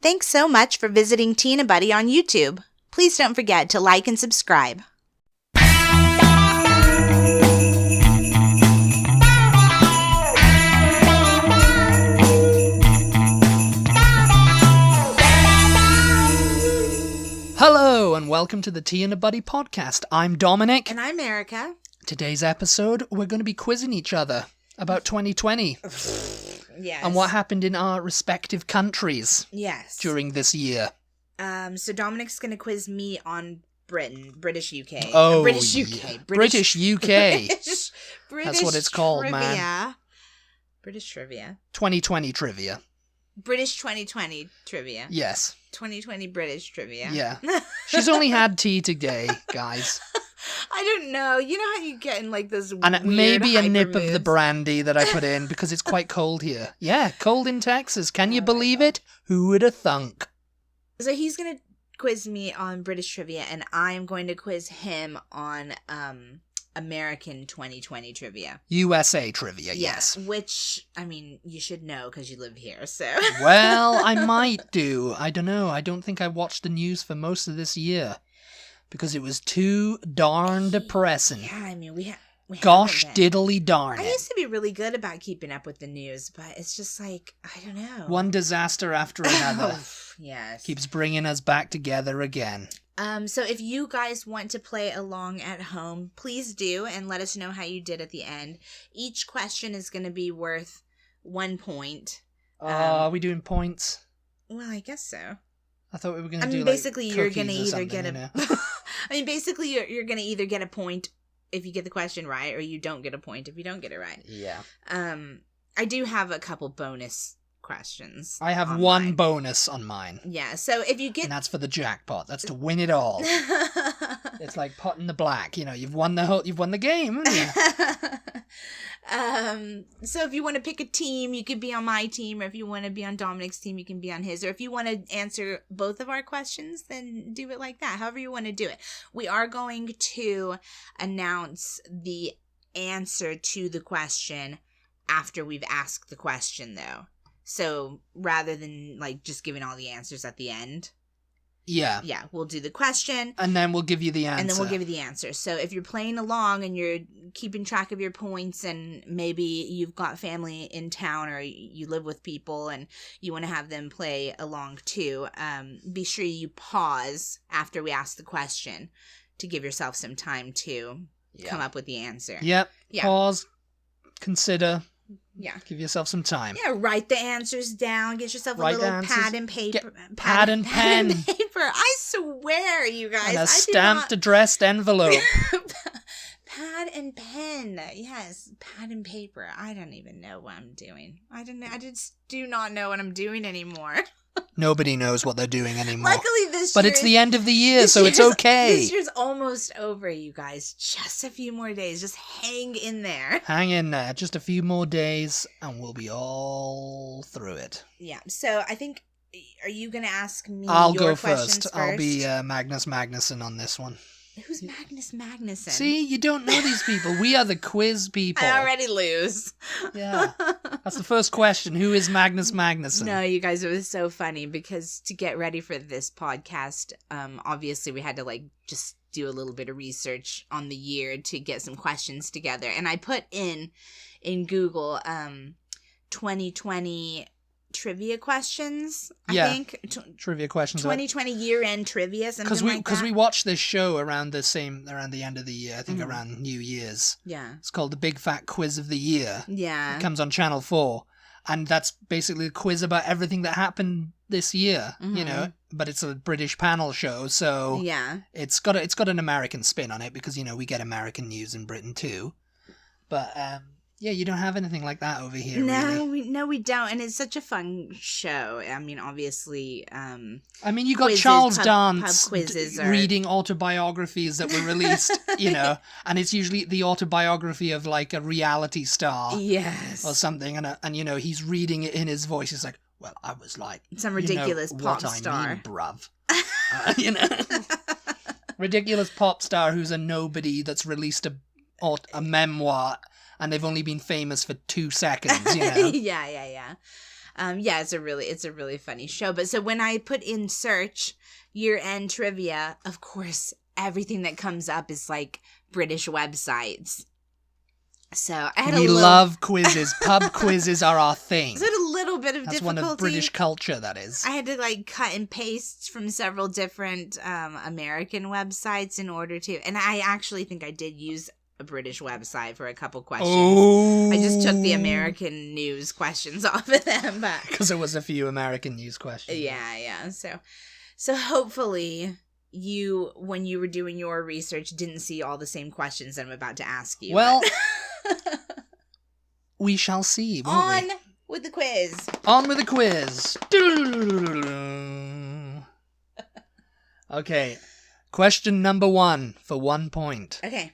Thanks so much for visiting Tea and Butty on YouTube. Please don't forget to like and subscribe. Hello and welcome to the Tea and a Butty podcast. I'm Dominic. And I'm Erica. Today's episode, we're going to be quizzing each other about 2020. Yes. And what happened in our respective countries. Yes. During this year. So Dominic's going to quiz me on British UK. Oh, British UK. Yeah. British UK. British That's what it's called, trivia. man. British trivia. 2020 trivia. British 2020 trivia. Yes. 2020 British trivia. Yeah. She's only had tea today, guys. I don't know. You know how you get in like those and weird maybe a nip moods? of the brandy that I put in because it's quite cold here. Yeah, cold in Texas. Can you believe it? Who would have thunk? So he's going to quiz me on British trivia, and I'm going to quiz him on American 2020 trivia. USA trivia, yes. Which, I mean, you should know because you live here, so. Well, I might do. I don't know. I don't think I watched the news for most of this year because it was too darn depressing. Yeah, I mean, we Gosh diddly darn I it. used to be really good about keeping up with the news, but it's just like, I don't know. One disaster after another. Yes. Keeps bringing us back together again. So if you guys want to play along at home, please do, and let us know how you did at the end. Each question is going to be worth 1 point. Are we doing points? Well, I guess so. I thought we were going to I do mean, like basically, you're going to either get you know? I mean, basically, you're going to either get a point if you get the question right, or you don't get a point if you don't get it right. Yeah. I do have a couple bonus questions. I have one bonus on mine. Yeah, so if you get... And that's for the jackpot. That's to win it all. It's like potting the black. You know, you've won the game, haven't you? So if you want to pick a team, you could be on my team, or if you want to be on Dominic's team, you can be on his, or if you want to answer both of our questions, then do it like that, however you want to do it. We are going to announce the answer to the question after we've asked the question, though. So rather than like just giving all the answers at the end. Yeah. Yeah, we'll do the question. And then we'll give you the answer. And then we'll give you the answer. So if you're playing along and you're keeping track of your points, and maybe you've got family in town or you live with people and you want to have them play along too, be sure you pause after we ask the question to give yourself some time to come up with the answer. Yep. Yeah. Pause. Consider. Yeah. Give yourself some time. Yeah, write the answers down. Get yourself a little pad and paper. Pad and pen. Pad and paper. I swear, you guys. And a stamped, addressed envelope. Pad and pen. Yes, pad and paper. I don't even know what I'm doing. I just do not know what I'm doing anymore. Nobody knows what they're doing anymore. Luckily this year But it's the end of the year, so it's okay. This year's almost over, you guys. Just a few more days. Just hang in there. Hang in there. Just a few more days, and we'll be all through it. Yeah. So I think, are you going to ask me I'll your go questions first? I'll be Magnus Magnuson on this one. Who's Magnus Magnuson? See, you don't know these people. We are the quiz people. I already lose. Yeah. That's the first question. Who is Magnus Magnuson? No, you guys, it was so funny because to get ready for this podcast, obviously we had to like just do a little bit of research on the year to get some questions together. And I put in Google 2020 trivia questions, I think. Trivia questions. 2020 year-end trivia, something like that. Because we watched this show around the end of the year, I think around New Year's. Yeah. It's called The Big Fat Quiz of the Year. Yeah. It comes on Channel 4. And that's basically a quiz about everything that happened this year, you know, but it's a British panel show, so yeah, it's got an American spin on it because, you know, we get American news in Britain too. But yeah, you don't have anything like that over here. No, we don't, and it's such a fun show. I mean, obviously, I mean, you got quizzes, Charles pub Dance quizzes reading autobiographies that were released, you know, and it's usually the autobiography of like a reality star, yes, or something, and you know, he's reading it in his voice. He's like, "Well, I was like some ridiculous pop what star, I mean, bruv," you know, ridiculous pop star who's a nobody that's released a memoir. And they've only been famous for 2 seconds, you know? Yeah. Yeah, it's a really funny show. But so when I put in search year-end trivia, of course, everything that comes up is like British websites. So I had we love quizzes. Pub quizzes are our thing. So I had a little bit of That's difficulty. one of British culture, that is. I had to like cut and paste from several different American websites in order to, and I actually think I did use a British website for a couple questions. Oh. I just took the American news questions off of them, but because there was a few American news questions. Yeah. So hopefully you, when you were doing your research, didn't see all the same questions I'm about to ask you. Well, we shall see, won't we? On with the quiz. On with the quiz. Okay. Question number 1 for 1 point. Okay.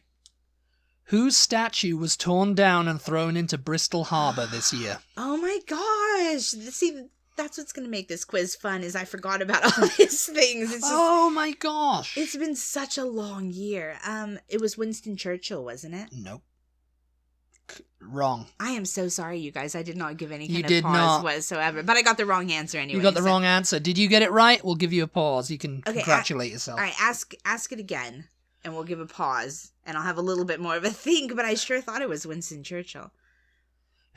Whose statue was torn down and thrown into Bristol Harbour this year? Oh my gosh. See, that's what's going to make this quiz fun, is I forgot about all these things. It's just, Oh my gosh. it's been such a long year. It was Winston Churchill, wasn't it? Nope. Wrong. I am so sorry, you guys. I did not give any You kind did of pause not. whatsoever. But I got the wrong answer anyway. You got the so- wrong answer. Did you get it right? We'll give you a pause. You can Okay, congratulate yourself. All right, ask it again, and we'll give a pause, and I'll have a little bit more of a think, but I sure thought it was Winston Churchill.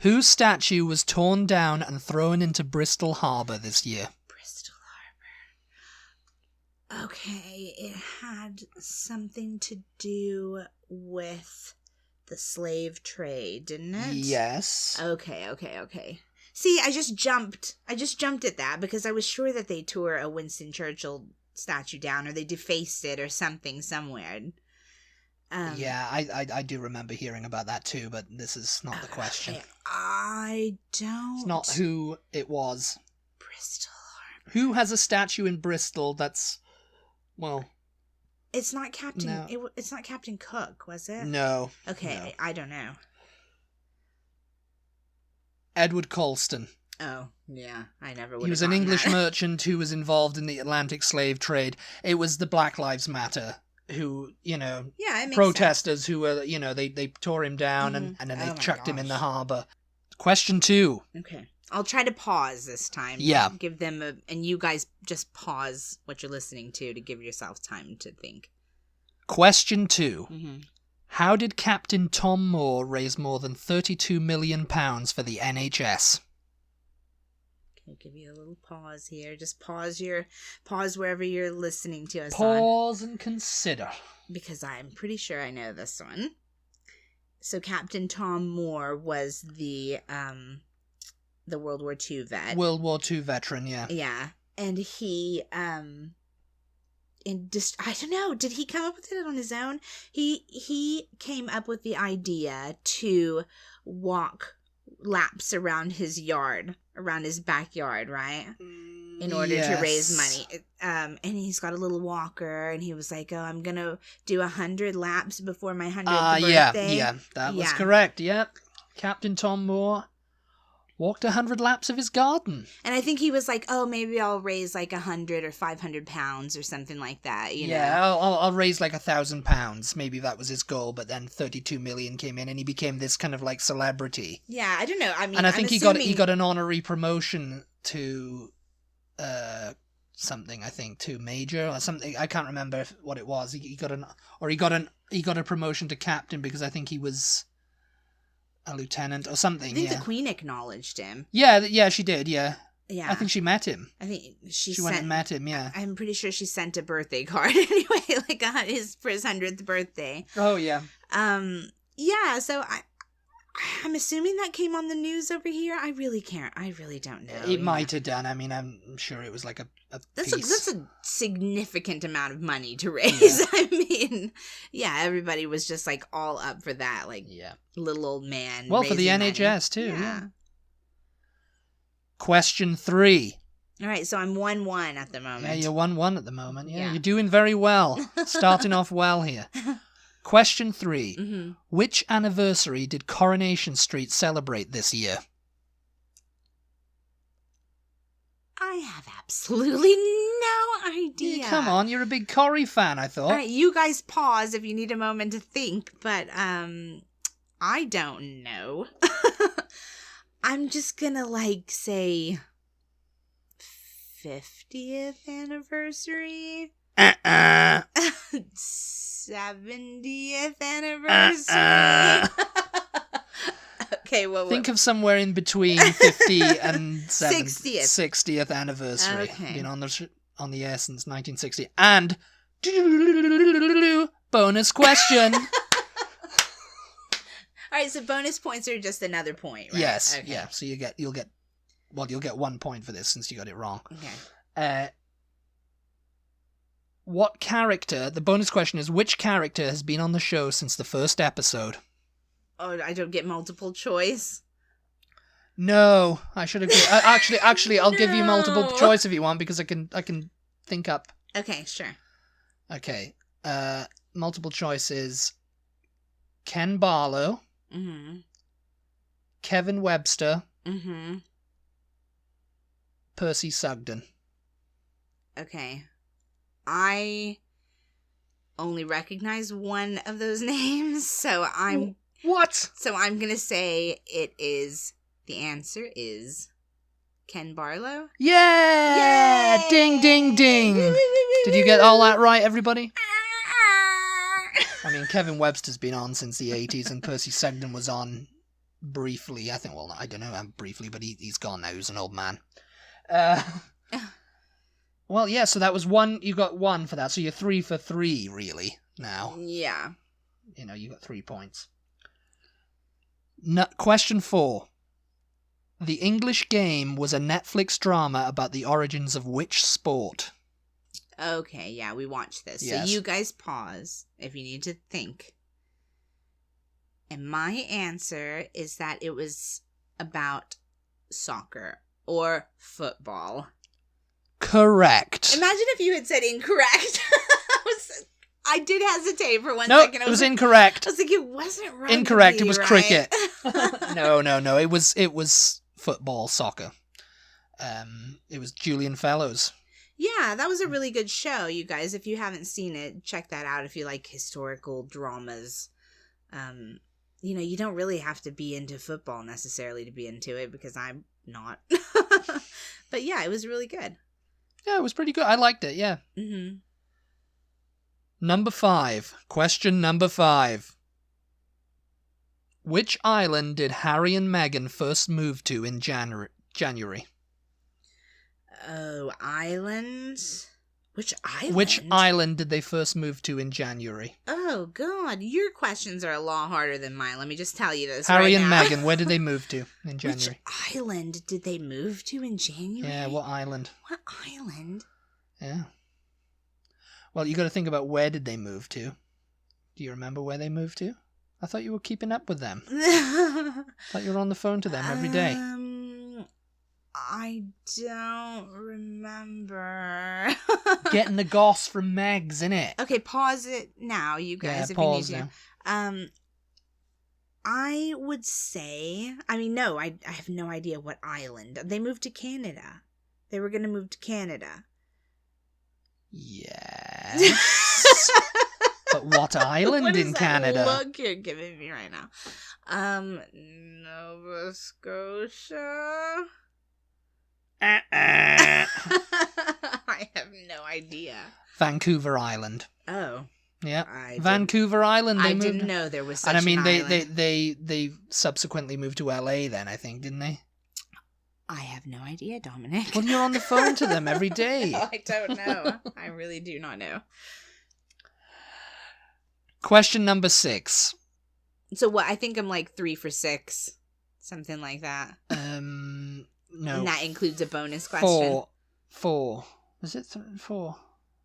Whose statue was torn down and thrown into Bristol Harbour this year? Bristol Harbour. Okay, it had something to do with the slave trade, didn't it? Yes. Okay. See, I just jumped at that because I was sure that they tore a Winston Churchill statue down, or they defaced it or something somewhere. Yeah, I do remember hearing about that too, but this is not the question. Okay, I don't. It's not who it was. Bristol Harbour. Who has a statue in Bristol that's, well, It's not Captain. No. It's not Captain Cook, was it? no. Okay, no. I don't know. Edward Colston. Oh, yeah, I never would. He was an English merchant who was involved in the Atlantic slave trade. It was the Black Lives Matter who, Yeah, it makes protesters sense. who were, they tore him down and then they Oh my chucked him in the gosh. harbour. Question 2. Okay, I'll try to pause this time. Yeah. Give them and you guys just pause what you're listening to give yourself time to think. Question 2. Mm-hmm. How did Captain Tom Moore raise more than £32 million for the NHS? I'll give you a little pause here. Just pause wherever you're listening to us on, Pause and consider. because I'm pretty sure I know this one. So Captain Tom Moore was the World War II vet. World War II veteran, yeah. Yeah, and he I don't know, did he come up with it on his own? He came up with the idea to walk laps around his backyard, right? In order to raise money. And he's got a little walker, and he was like, oh, I'm gonna do 100 laps before my 100th birthday. Yeah, that was Yeah. correct, yep. Captain Tom Moore walked 100 laps of his garden. And I think he was like, oh, maybe I'll raise like 100 or 500 pounds or something like that, you know? I'll raise like £1,000. Maybe that was his goal, but then 32 million came in, and he became this kind of like celebrity. Yeah, I don't know. I mean, And I think I'm he got an honorary promotion to something. I think to major or something. I can't remember what it was. He got a promotion to captain because I think he was a lieutenant or something. I think yeah. the Queen acknowledged him. Yeah, she did. Yeah. Yeah. I think she met him. I think she went sent, and met him. Yeah. I'm pretty sure she sent a birthday card anyway, like for his 100th birthday. Oh yeah. Yeah. So I'm assuming that came on the news over here. I really don't know. It might have done. I mean, I'm sure it was like a That's piece. a significant amount of money to raise. Yeah. I mean, yeah, everybody was just like all up for that, like Yeah. little old man. Well, for the raising money. NHS too. Yeah. Question 3. All right, so I'm 1-1 at the moment. Yeah, you're 1-1 at the moment. Yeah, Yeah. you're doing very well. Starting off well here. Question 3. Mm-hmm. Which anniversary did Coronation Street celebrate this year? I have absolutely no idea. Yeah, come on, you're a big Corrie fan, I thought. All right, you guys pause if you need a moment to think, but I don't know. I'm just gonna say 50th anniversary. 70th anniversary. Okay, what? Think of somewhere in between 50 and 60th anniversary. Okay. Been on the air since 1960. And bonus question. All right, so bonus points are just another point, right? Yes, okay. yeah. So you'll get 1 point for this since you got it wrong. Okay. What character? The bonus question is, which character has been on the show since the first episode? Oh, I don't get multiple choice. No, I should have. Actually, I'll give you multiple No. choice if you want, because I can think up. Okay, sure. Okay. Multiple choice is Ken Barlow, Mm-hmm. Kevin Webster, Mm-hmm. Percy Sugden. Okay. I only recognize one of those names, so I'm gonna say the answer is Ken Barlow. Yeah! Yay! Ding, ding, ding. Did you get all that right, everybody? I mean, Kevin Webster's been on since the 80s, and Percy Sugden was on briefly. I don't know briefly, but he's gone now. He's an old man. Well, yeah, so that was one. You got one for that, so you're 3 for 3, really, now. Yeah. You got 3 points. Question 4. The English Game was a Netflix drama about the origins of which sport? Okay, yeah, we watched this. Yes. So you guys pause if you need to think. And my answer is that it was about soccer or football. Correct. Imagine if you had said incorrect. I did hesitate for one No, second. it was incorrect. I was like, it wasn't rugby, Incorrect. It was right? cricket. No. It was football, soccer. It was Julian Fellows. Yeah, that was a really good show, you guys. If you haven't seen it, check that out if you like historical dramas. You don't really have to be into football necessarily to be into it, because I'm not. But yeah, it was really good. Yeah, it was pretty good. I liked it, yeah. Mm-hmm. Number 5. Question number 5. Which island did Harry and Meghan first move to in January? Oh, islands? Which island? Which island did they first move to in January? Oh, God. Your questions are a lot harder than mine. Let me just tell you this Harry right and now. Meghan, where did they move to in January? Which island did they move to in January? Yeah, what island? What island? Yeah. Well, you got to think about where did they move to. Do you remember where they moved to? I thought you were keeping up with them. I thought you were on the phone to them every day. I don't remember. Getting the goss from Megs, innit? Okay, pause it now, you guys, if you need to. Now. I would say, no, I have no idea what island. They moved to Canada. They were going to move to Canada. Yes. But what island what in Canada? Look you're giving me right now. Nova Scotia. I have no idea. Vancouver Island. Oh. Yeah. Vancouver Island. I didn't know there was such an island. they subsequently moved to LA then, I think, didn't they? I have no idea, Dominic. Well, you're on the phone to them every day. I don't know. I really do not know. Question number 6. So what? I think I'm 3 for 6. Something like that. No. And that includes a bonus question. 4. Is it 4?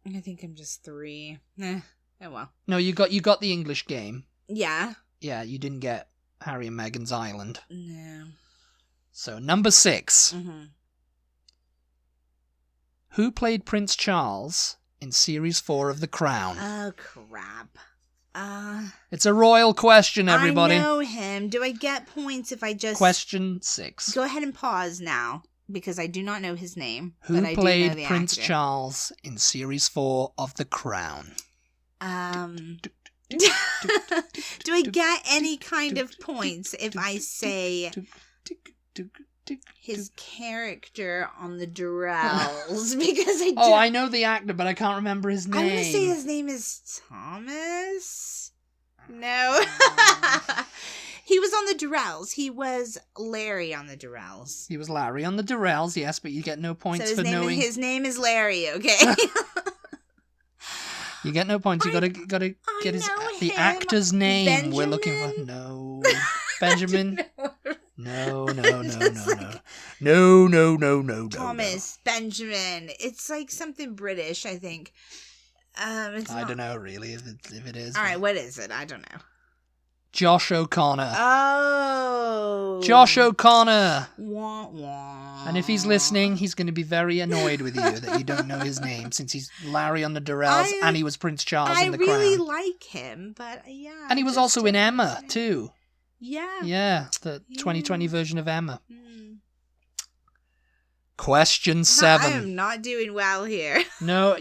I think I'm just 3. Oh well. No, you got the English Game. Yeah. Yeah, you didn't get Harry and Meghan's Island. No. So, number 6. Mm-hmm. Who played Prince Charles in Series 4 of The Crown? Oh, crap. It's a royal question, everybody. I know him. Do I get points if I just... Question 6. Go ahead and pause now, because I do not know his name. Who but I played do know the Prince actor. Charles in Series 4 of The Crown? Do I get any kind of points if I say His character on the Durrells, because I Oh, I know the actor, but I can't remember his name. I want to say his name is Thomas. No. He was on the Durrells. He was Larry on the Durrells. He was Larry on the Durrells, yes, but you get no points so for knowing. His name is Larry, okay? You get no points. You gotta get the actor's name. Benjamin? We're looking for no Benjamin. No. Thomas Benjamin. It's like something British, I think. I don't know really if it is. All right, what is it? I don't know. Josh O'Connor. Oh. Josh O'Connor. Wah, wah. And if he's listening, he's going to be very annoyed with you that you don't know his name, since he's Larry on the Durrells and he was Prince Charles in The Crown. I really like him, but yeah. And he was also in Emma, too. Yeah. Yeah, the 2020 version of Emma. Question 7. I am not doing well here. No,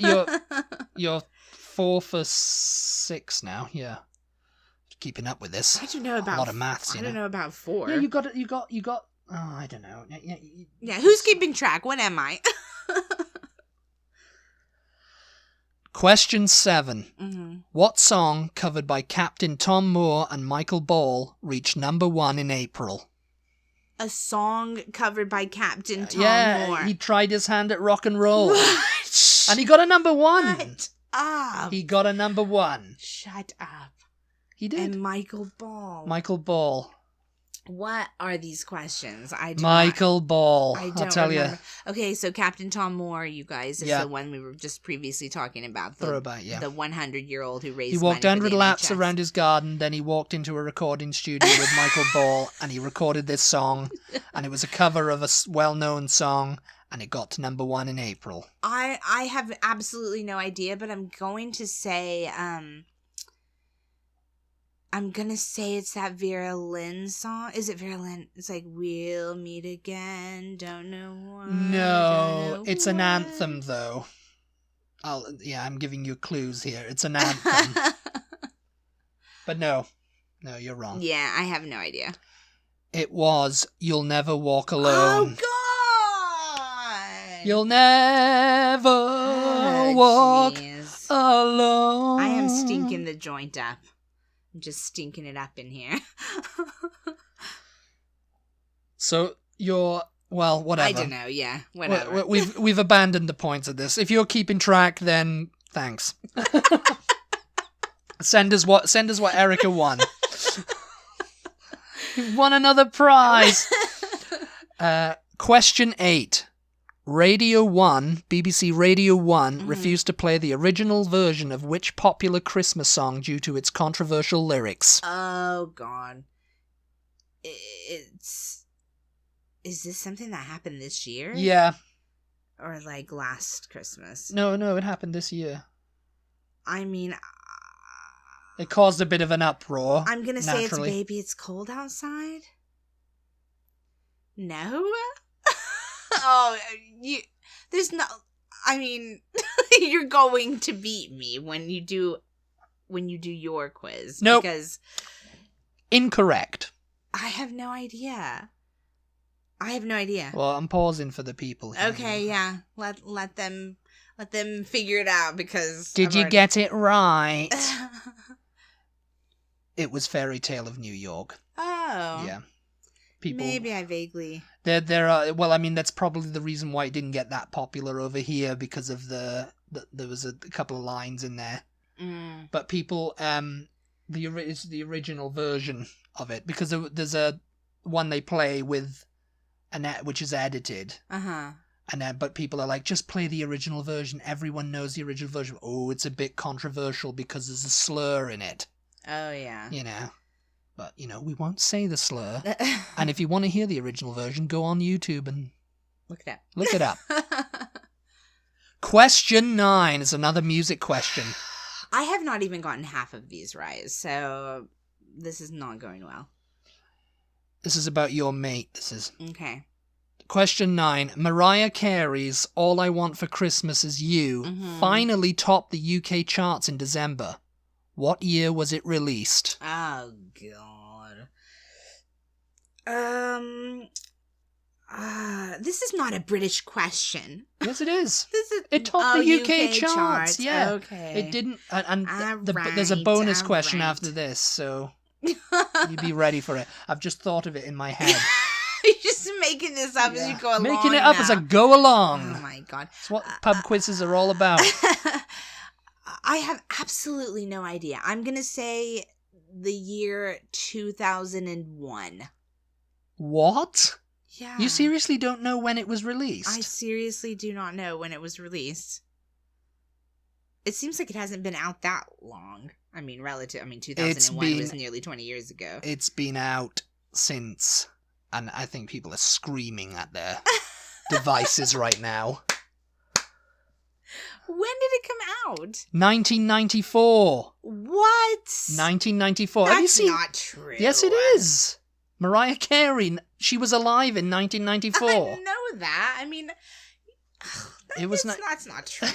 you're 4 for 6 now. Yeah, keeping up with this. I don't know about a lot of maths. I don't know about 4. Yeah, you got. Oh, I don't know. Yeah, who's keeping track? What am I? Question 7. Mm-hmm. What song covered by Captain Tom Moore and Michael Ball reached number 1 in April? A song covered by Captain Tom Moore. He tried his hand at rock and roll. What? And he got a number 1. Shut up. He got a number 1. Shut up. He did. And Michael Ball. Michael Ball. What are these questions? Michael Ball. I'll tell remember. you. Okay, so Captain Tom Moore, you guys, is the one we were just previously talking about. The 100-year-old who raised He walked money for 100 the laps NHS. around his garden, then he walked into a recording studio with Michael Ball, and he recorded this song, and it was a cover of a well-known song, and it got to number 1 in April. I have absolutely no idea, but I'm going to say, it's that Vera Lynn song. Is it Vera Lynn? It's like, we'll meet again, don't know why. No, it's an anthem, though. I'm giving you clues here. It's an anthem. But no, you're wrong. Yeah, I have no idea. It was You'll Never Walk Alone. Oh, God! You'll never walk alone. I am stinking the joint up. I'm just stinking it up in here. So whatever. I don't know. Yeah, whatever. We've abandoned the points of this. If you're keeping track, then thanks. Send us what Erica won. You've won another prize. Question 8. BBC Radio 1 refused to play the original version of which popular Christmas song due to its controversial lyrics? Oh, God. Is this something that happened this year? Yeah. Or like last Christmas? No, it happened this year. I mean... It caused a bit of an uproar. I'm going to say it's Baby It's Cold Outside? No? There's no, I mean, you're going to beat me when you do your quiz. Nope. Because incorrect. I have no idea. Well, I'm pausing for the people here. Okay, yeah. Let them figure it out, because Did you get it right? It was Fairy Tale of New York. Oh. Yeah. People, maybe I vaguely. There are. Well, I mean, that's probably the reason why it didn't get that popular over here, because of there was a couple of lines in there. Mm. But people, it's the original version of it, because there's a one they play with which is edited. But people are like, just play the original version. Everyone knows the original version. Oh, it's a bit controversial because there's a slur in it. Oh yeah. But, we won't say the slur. And if you want to hear the original version, go on YouTube and look it up. Look it up. Question 9 is another music question. I have not even gotten half of these right, so this is not going well. This is about your mate, this is. Okay. Question 9. Mariah Carey's All I Want for Christmas Is You finally topped the UK charts in December. What year was it released? Oh, God. This is not a British question. Yes, it is. This is It topped the UK charts. charts. Yeah. Okay. It didn't. And Alright, there's a bonus question alright. after this, so you be ready for it. I've just thought of it in my head. You're just making this up as you go along. Making it up as I go along. Oh my god. That's what pub quizzes are all about. I have absolutely no idea. I'm going to say the year 2001. What? Yeah. You seriously don't know when it was released? I seriously do not know when it was released. It seems like it hasn't been out that long. I mean, 2001 was nearly 20 years ago. It's been out since, and I think people are screaming at their devices right now. When did it come out? 1994. What? 1994. That's Have you seen? Not true. Yes, it is. Mariah Carey, she was alive in 1994. I didn't know that. I mean, that's not true.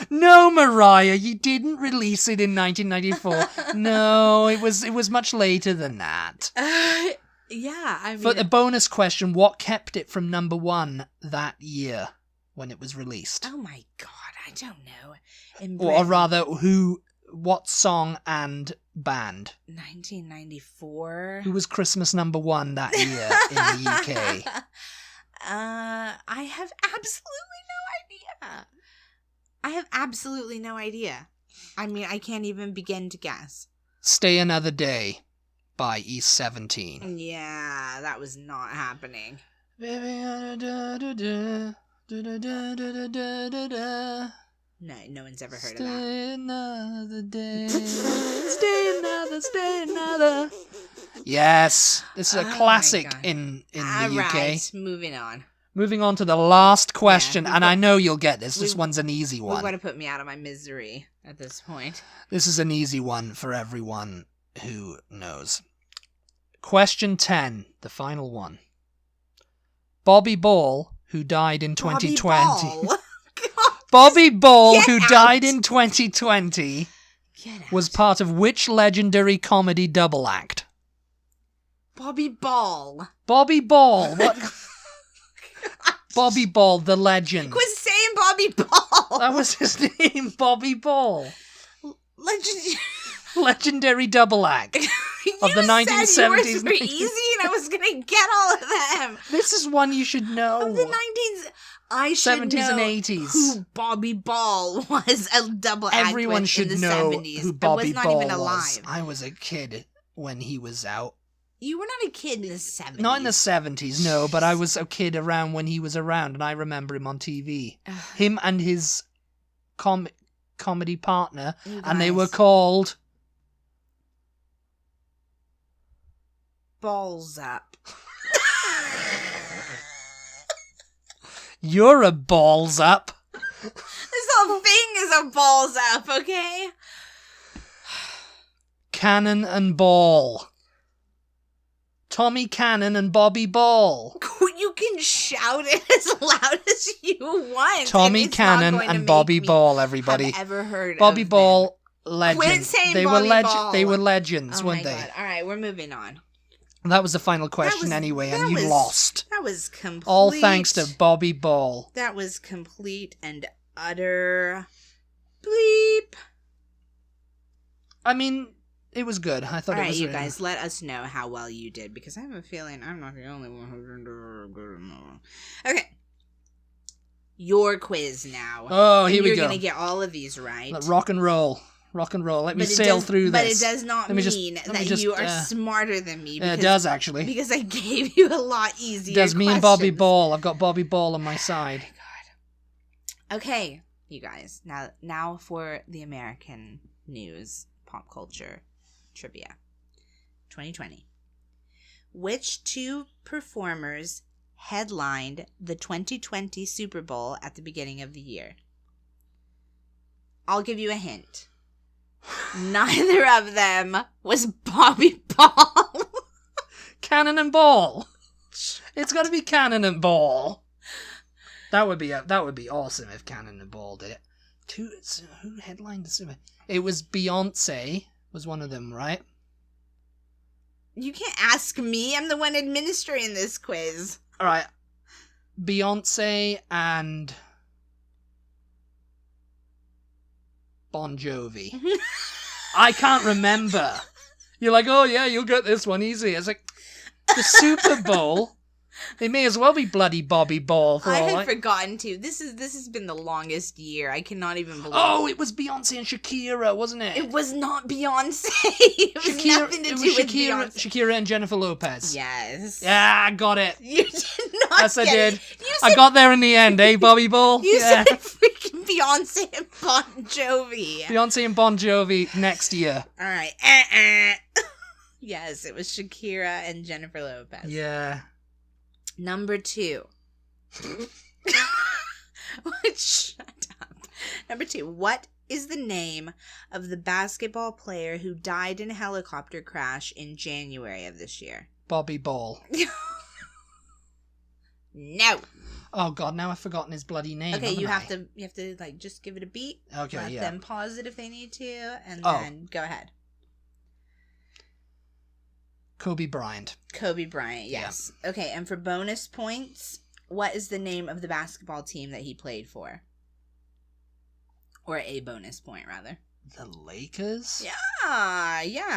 No, Mariah, you didn't release it in 1994. No, it was much later than that. Yeah, I mean... For the bonus question, what kept it from number 1 that year when it was released? Oh my god, I don't know. Or rather, what song and band? 1994. Who was Christmas number 1 that year in the UK? I have absolutely no idea. I mean, I can't even begin to guess. Stay Another Day by East 17. Yeah, that was not happening. No one's ever heard of that. Stay another day. Stay another. Yes, this is a classic in the UK. Right, moving on. Moving on to the last question, and I know you'll get this. This one's an easy one. You want to put me out of my misery at this point. This is an easy one for everyone who knows. Question 10, the final one. Bobby Ball, who died in 2020. Bobby Ball, who died in 2020, was part of which legendary comedy double act? Bobby Ball. Bobby Ball. What? Bobby Ball, the legend. Quit saying Bobby Ball. That was his name, Bobby Ball. Legendary double act of the 1970s. You were easy, and I was gonna get all of them. This is one you should know. Of the 19s. I should 70s know and 80s. who Bobby Ball was a double act Everyone should in the know 70s. who Bobby I was not Ball even alive. was. I was a kid when he was out. You were not a kid in the 70s. Not in the 70s, no, but I was a kid around when he was around, and I remember him on TV. Him and his comedy partner, and they were called... Balls Up. You're a balls up. This whole thing is a balls up, okay? Cannon and Ball. Tommy Cannon and Bobby Ball. You can shout it as loud as you want. Tommy Cannon and Bobby Ball, everybody. I've ever heard Bobby of Ball, them. legend. Quit saying Bobby Ball. They were legends, oh weren't my they? God. All right, we're moving on. That was the final question anyway, and you lost. That was complete. All thanks to Bobby Ball. That was complete and utter bleep. I mean, it was good. I thought it was. All right, you guys, let us know how well you did, because I have a feeling I'm not the only one who didn't do good enough. Okay. Your quiz now. Oh, here we go. You're going to get all of these right. Rock and roll. Rock and roll. Let me sail through this. But it does not mean that you are smarter than me. It does, actually. Because I gave you a lot easier It does. Me questions. and Bobby Ball. I've got Bobby Ball on my side. Oh, my God. Okay, you guys. Now for the American news, pop culture, trivia. 2020. Which two performers headlined the 2020 Super Bowl at the beginning of the year? I'll give you a hint. Neither of them was Bobby Ball. Cannon and Ball. It's got to be Cannon and Ball. That would be awesome if Cannon and Ball did it. Who headlined the Super? It was Beyonce. Was one of them, right? You can't ask me. I'm the one administering this quiz. All right. Beyonce and Bon Jovi. I can't remember. You're like, oh yeah, you'll get this one easy. It's like, the Super Bowl. They may as well be bloody Bobby Ball for I all had forgotten to. This has been the longest year. I cannot even believe. Oh, it was Beyonce and Shakira, wasn't it? It was not Beyonce. It was nothing to do with Beyonce. Shakira and Jennifer Lopez. Yes. Yeah, I got it. You did not. Yes, I get did. It. I got there in the end, eh, Bobby Ball? You Yeah. said freaking Beyonce and Bon Jovi. Beyonce and Bon Jovi next year. All right. Yes, it was Shakira and Jennifer Lopez. Yeah. Number 2. Shut up. Number 2. What is the name of the basketball player who died in a helicopter crash in January of this year? Bobby Ball. No. Oh God, now I've forgotten his bloody name. Okay, you have to like just give it a beat. Okay, let yeah. them pause it if they need to, and then go ahead. Kobe Bryant. Kobe Bryant, yes. Yeah. Okay, and for bonus points, what is the name of the basketball team that he played for? Or a bonus point, rather. The Lakers? Yeah.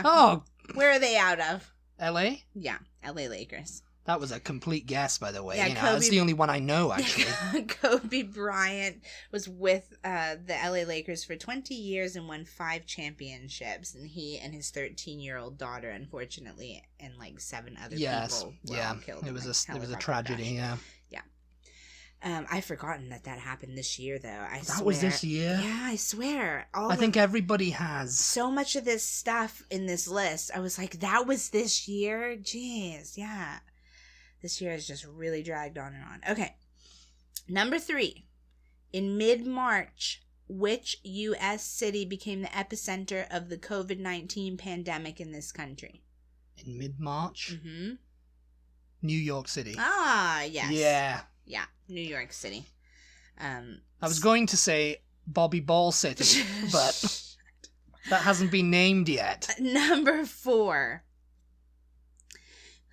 Oh. Where are they out of? L.A.? Yeah, L.A. Lakers. That was a complete guess, by the way. Yeah, That's the only one I know, actually. Kobe Bryant was with the LA Lakers for 20 years and won 5 championships. And he and his 13-year-old daughter, unfortunately, and like 7 other people were killed. It was a tragedy, crash. Yeah. I've forgotten that happened this year, though. That was this year? Yeah, I swear. I think everybody has. So much of this stuff in this list, I was like, that was this year? Jeez, yeah. This year has just really dragged on and on. Okay. Number 3. In mid-March, which U.S. city became the epicenter of the COVID-19 pandemic in this country? In mid-March? Mm-hmm. New York City. Ah, yes. Yeah. Yeah, New York City. I was going to say Bobby Ball City, but that hasn't been named yet. Number 4.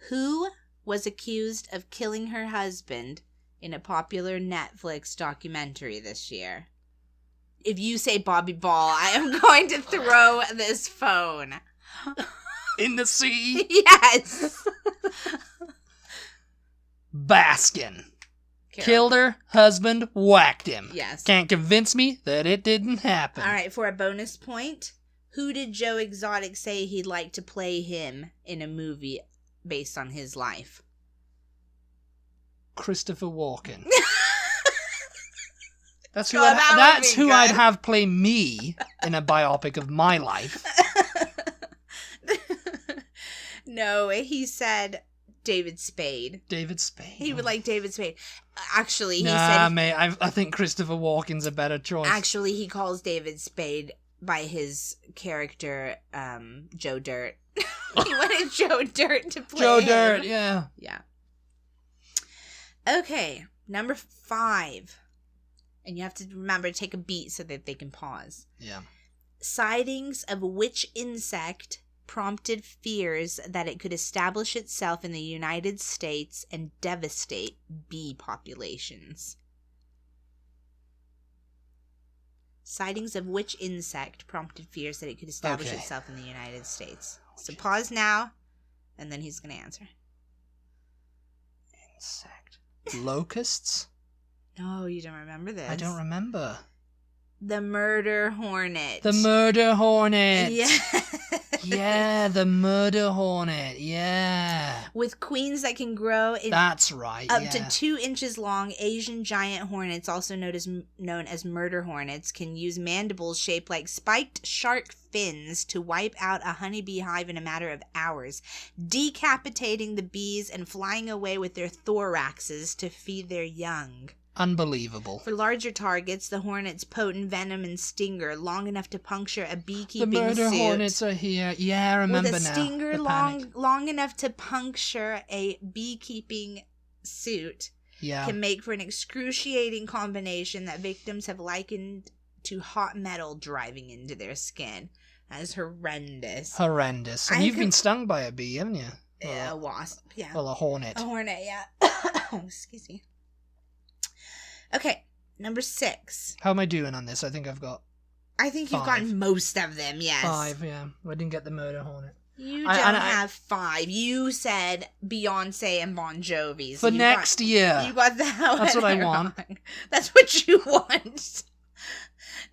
Who was accused of killing her husband in a popular Netflix documentary this year? If you say Bobby Ball, I am going to throw this phone. In the sea? Yes. Baskin. Carol. Killed her husband, whacked him. Yes. Can't convince me that it didn't happen. All right, for a bonus point, who did Joe Exotic say he'd like to play him in a movie based on his life? Christopher Walken. That's God, who I'd have play me in a biopic of my life. No, he said David Spade. David Spade. He would like David Spade. Actually, he said... said... mate, I think Christopher Walken's a better choice. Actually, he calls David Spade by his character, Joe Dirt. He wanted Joe Dirt to play Joe him. Dirt, yeah. Yeah. Okay, number 5. And you have to remember to take a beat so that they can pause. Yeah. Sightings of which insect prompted fears that it could establish itself in the United States and devastate bee populations? Sightings of which insect prompted fears that it could establish itself in the United States? So pause now, and then he's going to answer. Insect. Locusts? No, you don't remember this. I don't remember. The murder hornet. The murder hornet. Yeah. Yeah, the murder hornet. Yeah. With queens that can grow That's right. Up to 2 inches long, Asian giant hornets, also known as murder hornets, can use mandibles shaped like spiked shark fins to wipe out a honeybee hive in a matter of hours, decapitating the bees and flying away with their thoraxes to feed their young. Unbelievable. For larger targets, the hornet's potent venom and stinger, long enough to puncture a beekeeping suit. The murder hornets are here. Yeah, I remember now. With a stinger long enough to puncture a beekeeping suit, can make for an excruciating combination that victims have likened to hot metal driving into their skin. That is horrendous. Horrendous. And you've been stung by a bee, haven't you? A wasp, yeah. Well, a hornet. A hornet, yeah. Excuse me. Okay, number 6. How am I doing on this? I think I've got... I think you've gotten most of them, yes. 5, yeah. I didn't get the murder hornet. You don't have 5. You said Beyonce and Bon Jovi. So for next year. You got that. That's what I want. That's what you want.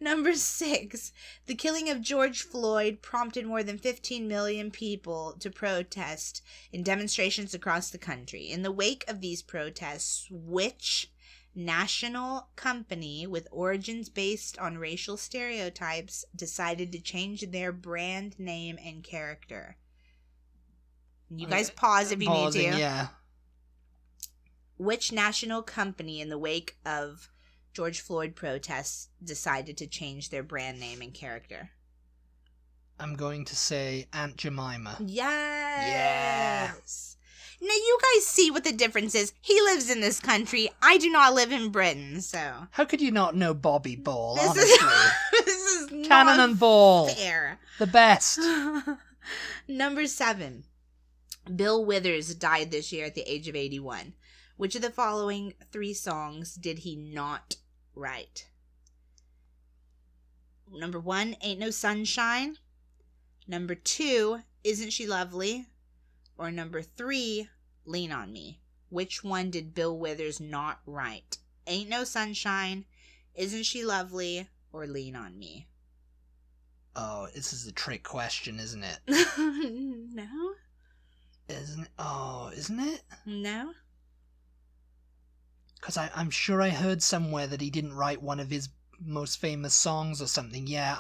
Number 6. The killing of George Floyd prompted more than 15 million people to protest in demonstrations across the country. In the wake of these protests, which national company with origins based on racial stereotypes decided to change their brand name and character? You guys pause if you need to. Yeah. Which national company in the wake of George Floyd protests decided to change their brand name and character? I'm going to say Aunt Jemima. Yes. Now you guys see what the difference is. He lives in this country. I do not live in Britain, so. How could you not know Bobby Ball, This honestly? is Cannon not and Ball. fair. The best. Number 7. Bill Withers died this year at the age of 81. Which of the following 3 songs did he not write? Number 1, Ain't No Sunshine. Number 2, Isn't She Lovely? Or number 3, Lean on Me. Which one did Bill Withers not write? Ain't No Sunshine, Isn't She Lovely, or Lean on Me? Oh, this is a trick question, isn't it? No? Isn't it? Oh, isn't it? No? Because I'm sure I heard somewhere that he didn't write one of his most famous songs or something. Yeah.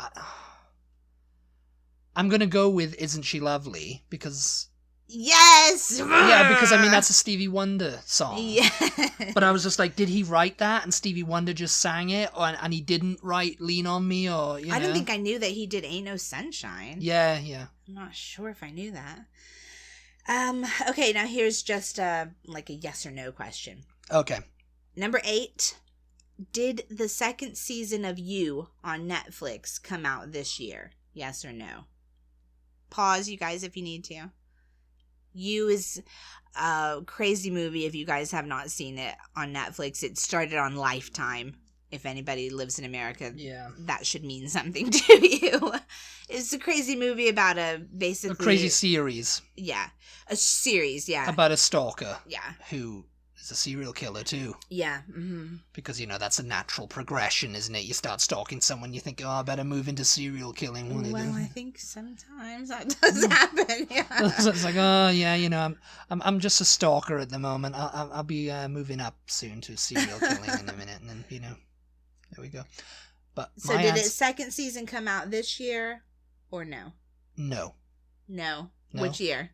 I'm going to go with Isn't She Lovely, because... Yes! Yeah, because, I mean, that's a Stevie Wonder song. Yeah. But I was just like, did he write that and Stevie Wonder just sang it? And he didn't write Lean on Me, or, you know? I don't think I knew that he did Ain't No Sunshine. Yeah, yeah. I'm not sure if I knew that. Okay, now here's just like a yes or no question. Okay. Number 8. Did the second season of You on Netflix come out this year? Yes or no? Pause, you guys, if you need to. You is a crazy movie if you guys have not seen it on Netflix. It started on Lifetime. If anybody lives in America, yeah, that should mean something to you. It's a crazy movie about a crazy series. Yeah. A series, yeah. About a stalker. Yeah. Who is a serial killer too. Yeah. Mm-hmm. Because, you know, that's a natural progression, isn't it? You start stalking someone, you think, oh, I better move into serial killing. Well, I think sometimes that does happen, yeah. So it's like, oh, yeah, you know, I'm just a stalker at the moment. I'll be moving up soon to serial killing in a minute, and then, you know, there we go. But so did its second season come out this year or no? No. Which year?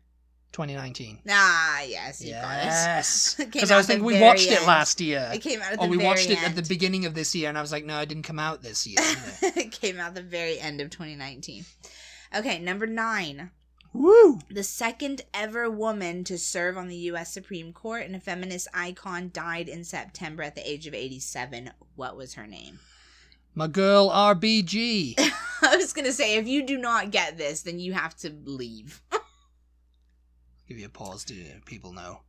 2019. Ah, yes, you got it. Yes. Because I was thinking we watched it last year. It came out at the we very watched it end. at the beginning of this year, and I was like, no, it didn't come out this year. It came out the very end of 2019. Okay, number 9. Woo! The second ever woman to serve on the U.S. Supreme Court and a feminist icon died in September at the age of 87. What was her name? My girl, RBG. I was going to say, if you do not get this, then you have to leave. Give you a pause to people know.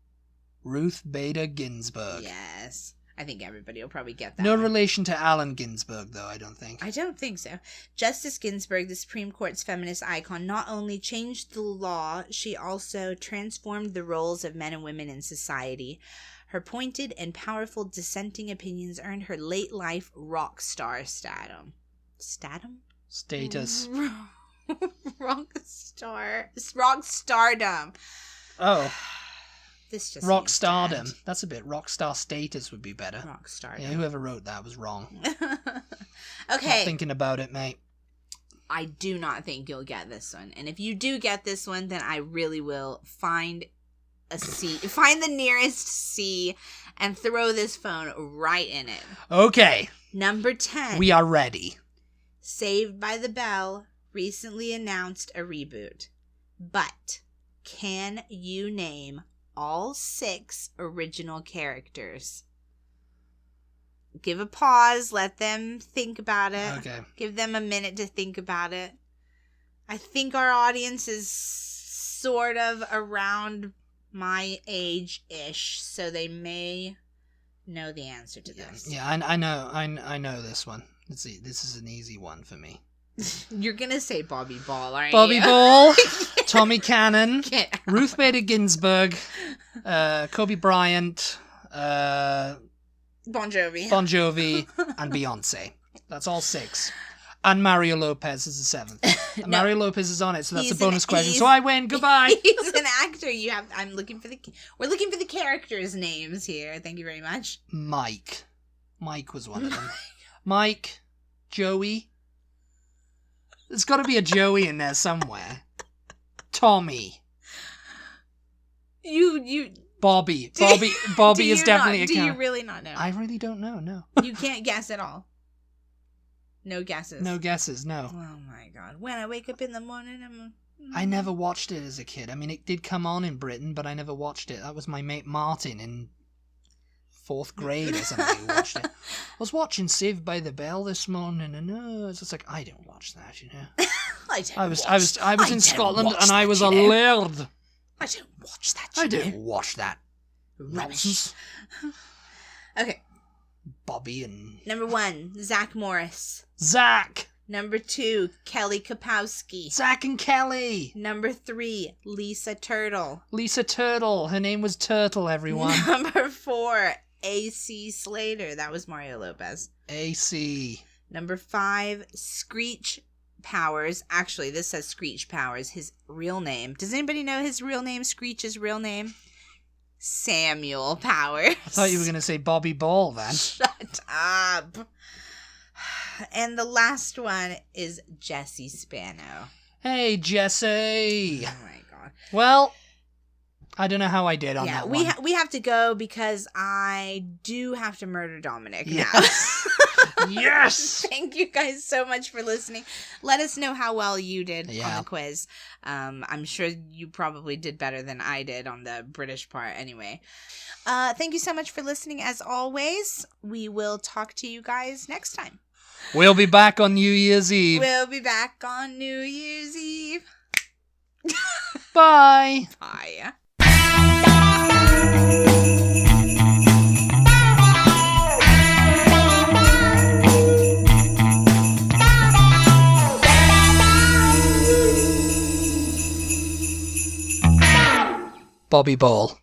Ruth Bader Ginsburg. Yes. I think everybody will probably get that. No one. relation to Allen Ginsburg, though, I don't think. I don't think so. Justice Ginsburg, the Supreme Court's feminist icon, not only changed the law, she also transformed the roles of men and women in society. Her pointed and powerful dissenting opinions earned her late life rock star status. Status. Rock stardom. Oh. This just rock stardom. That's a bit. Rock star status would be better. Rock stardom. Yeah, whoever wrote that was wrong. Okay. Not thinking about it, mate. I do not think you'll get this one. And if you do get this one, then I really will find a sea, find the nearest sea, and throw this phone right in it. Okay. Number 10. We are ready. Saved by the Bell recently announced a reboot. But can you name all 6 original characters? Give a pause. Let them think about it. Okay. Give them a minute to think about it. I think our audience is sort of around my age-ish, so they may know the answer to this. Yeah, I know this one. Let's see, this is an easy one for me. You're gonna say Bobby Ball, aren't Bobby you? Ball, Tommy Cannon, Get out. Ruth Bader Ginsburg, Kobe Bryant, Bon Jovi. and Beyonce. That's all 6. And Mario Lopez is the 7th. And No. Mario Lopez is on it, so that's a He's bonus question. he's- So I win. Goodbye. He's an actor. We're looking for the characters' names here. Thank you very much. Mike was one of them. Mike, Joey. There's got to be a Joey in there somewhere. Tommy. Bobby. Bobby is definitely a Do you character. really not know? I really don't know, no. You can't guess at all. No guesses. No guesses, no. Oh my god. When I wake up in the morning, I never watched it as a kid. I mean, it did come on in Britain, but I never watched it. That was my mate Martin in 4th grade or something who watched it. I was watching Saved by the Bell this morning, and it's just like, I don't watch that, you know. I was in Scotland, and I was a laird. I don't watch that. I don't watch that Rubbish. nonsense. Okay. Bobby and Number 1, Zach Morris. Zach. Number 2, Kelly Kapowski. Zach and Kelly. Number 3, Lisa Turtle. Lisa Turtle. Her name was Turtle, everyone. Number 4, AC Slater. That was Mario Lopez. AC. Number 5, Screech Powers. Actually, this says Screech Powers. His real name. Does anybody know his real name? Screech's real name? Samuel Powers. I thought you were going to say Bobby Ball then. Shut up. And the last one is Jesse Spano. Hey, Jesse. Oh my god. Well, I don't know how I did on that one. we have to go because I do have to murder Dominic now. Yes. Yes. Thank you guys so much for listening. Let us know how well you did on Yeah. the quiz. I'm sure you probably did better than I did on the British part anyway. Thank you so much for listening as always. We will talk to you guys next time. We'll be back on New Year's Eve. We'll be back on New Year's Eve. Bye. Bye. Bobby Ball.